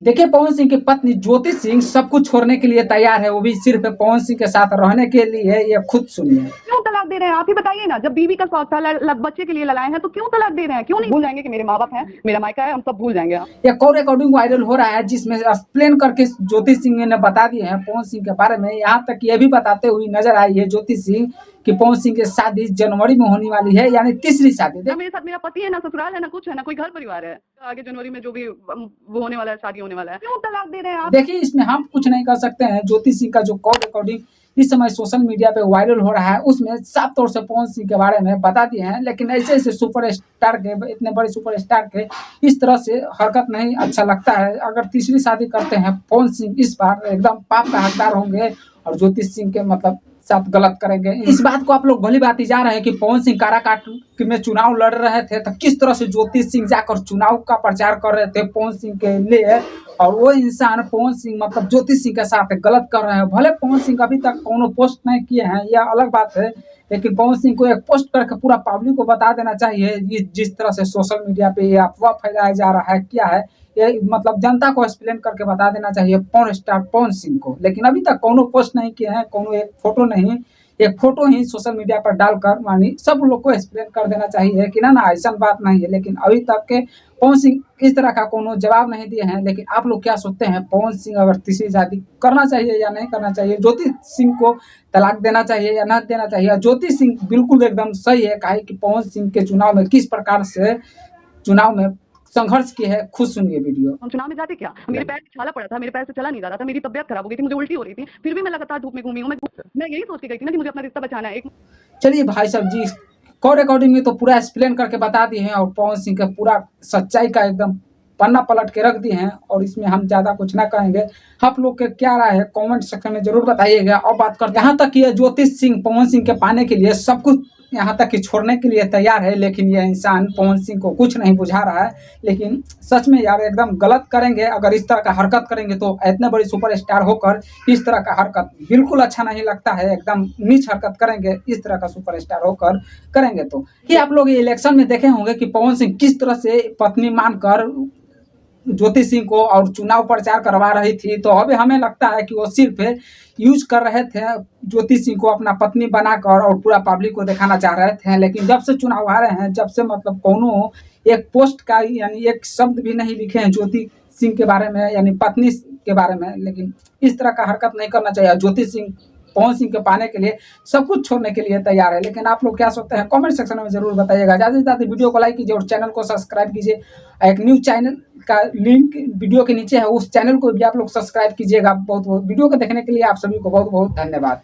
देखिए, पवन सिंह की पत्नी ज्योति सिंह सब कुछ छोड़ने के लिए तैयार है, वो भी सिर्फ पवन सिंह के साथ रहने के लिए। ये खुद सुनिए। क्यों तलाक दे रहे हैं? आप ही बताइए ना। जब बीवी का शौक था, बच्चे के लिए लड़ाए हैं, तो क्यों तलाक दे रहे हैं? क्यों नहीं भूल जाएंगे कि मेरे माँ बाप हैं, मेरा मायका है, हम सब भूल जाएंगे? एक और रिकॉर्डिंग वायरल हो रहा है जिसमें एक्सप्लेन करके ज्योति सिंह ने बता दिए हैं पवन सिंह के बारे में। यहाँ तक ये भी बताते हुए नजर आई है ज्योति सिंह कि पवन सिंह की शादी जनवरी में होने वाली है, यानी तीसरी शादी। ना मेरे साथ मेरा पति है, ना ससुराल है, ना कुछ है, ना कोई घर परिवार है। आगे जनवरी में जो भी वो होने वाला है, शादी होने वाला है, क्यों तलाक दे रहे हैं आप? देखिए, इसमें हम कुछ नहीं कर सकते हैं। ज्योति सिंह का जो कॉल रिकॉर्डिंग इस समय सोशल मीडिया पे वायरल हो रहा है, उसमें साफ तौर से पवन सिंह के बारे में बता दिए हैं। लेकिन ऐसे ऐसे सुपरस्टार के, इतने बड़े सुपरस्टार के इस तरह से हरकत नहीं अच्छा लगता है। अगर तीसरी शादी करते हैं पवन सिंह, इस बार एकदम पाप का हकदार होंगे और ज्योति सिंह के मतलब साथ गलत करेंगे। इस बात को आप लोग भली भांति जा रहे हैं कि पवन सिंह काराकाट में चुनाव लड़ रहे थे, तो किस तरह से ज्योति सिंह जाकर चुनाव का प्रचार कर रहे थे पवन सिंह के लिए, और वो इंसान पवन सिंह मतलब ज्योति सिंह के साथ गलत कर रहे हैं। भले पवन सिंह अभी तक कोनो पोस्ट नहीं किए हैं, यह अलग बात है, लेकिन पवन सिंह को एक पोस्ट करके पूरा पब्लिक को बता देना चाहिए। ये जिस तरह से सोशल मीडिया पे ये अफवाह फैलाया जा रहा है, क्या है ये, मतलब जनता को एक्सप्लेन करके बता देना चाहिए पॉर्न स्टार पवन सिंह को। लेकिन अभी तक कोनो पोस्ट नहीं किए हैं, कोनो एक फोटो नहीं, एक फोटो ही सोशल मीडिया पर डालकर मानी सब लोग को एक्सप्लेन कर देना चाहिए कि ना ऐसा बात नहीं है। लेकिन अभी तक के पवन सिंह इस तरह का कोनो जवाब नहीं दिए हैं। लेकिन आप लोग क्या सोचते हैं, पवन सिंह अगर तीसरी शादी करना चाहिए या नहीं करना चाहिए? ज्योति सिंह को तलाक देना चाहिए या न देना चाहिए? ज्योति सिंह बिल्कुल एकदम सही है, कहा कि पवन सिंह के चुनाव में किस प्रकार से चुनाव में संघर्ष किए है, खुद सुनिए वीडियो। हम चुनाव में जाते क्या? मेरे पैर में छाला पड़ा था, मेरे पैर से चला नहीं जा रहा था, मेरी तबियत खराब हो गई थी, मुझे उल्टी हो रही थी, फिर भी मैं लगातार धूप में घूमी हूँ। मैं यही सोच के गई थी ना कि मुझे अपना रिश्ता बचाना है। चलिए भाई साहब जी, कॉल रिकॉर्डिंग में तो पूरा एक्सप्लेन करके बता दिए हैं और पवन सिंह का पूरा सच्चाई का एकदम पन्ना पलट के रख दिए हैं, और इसमें हम ज़्यादा कुछ ना कहेंगे। आप लोग के क्या राय है कमेंट सेक्शन में जरूर बताइएगा। और बात करते हैं, यहाँ तक कि ज्योति सिंह पवन सिंह के पाने के लिए सब कुछ यहाँ तक कि छोड़ने के लिए तैयार है, लेकिन यह इंसान पवन सिंह को कुछ नहीं बुझा रहा है। लेकिन सच में यार एकदम गलत करेंगे अगर इस तरह का हरकत करेंगे, तो इतने बड़े सुपरस्टार होकर इस तरह का हरकत बिल्कुल अच्छा नहीं लगता है। एकदम नीच हरकत करेंगे इस तरह का सुपरस्टार होकर करेंगे। तो कि आप लोग ये इलेक्शन में देखे होंगे कि पवन सिंह किस तरह से पत्नी मानकर ज्योति सिंह को और चुनाव प्रचार करवा रही थी। तो अभी हमें लगता है कि वो सिर्फ यूज कर रहे थे ज्योति सिंह को अपना पत्नी बनाकर और पूरा पब्लिक को दिखाना चाह रहे थे। लेकिन जब से चुनाव आ रहे हैं, जब से मतलब कोनो एक पोस्ट का यानी एक शब्द भी नहीं लिखे हैं ज्योति सिंह के बारे में, यानी पत्नी के बारे में। लेकिन इस तरह का हरकत नहीं करना चाहिए। ज्योति सिंह पवन सिंह के पाने के लिए सब कुछ छोड़ने के लिए तैयार है। लेकिन आप लोग क्या सोचते हैं कमेंट सेक्शन में जरूर बताइएगा। ज़्यादा से ज़्यादा वीडियो को लाइक कीजिए और चैनल को सब्सक्राइब कीजिए। एक न्यू चैनल का लिंक वीडियो के नीचे है, उस चैनल को भी आप लोग सब्सक्राइब कीजिएगा। बहुत बहुत वीडियो को देखने के लिए आप सभी को बहुत बहुत धन्यवाद।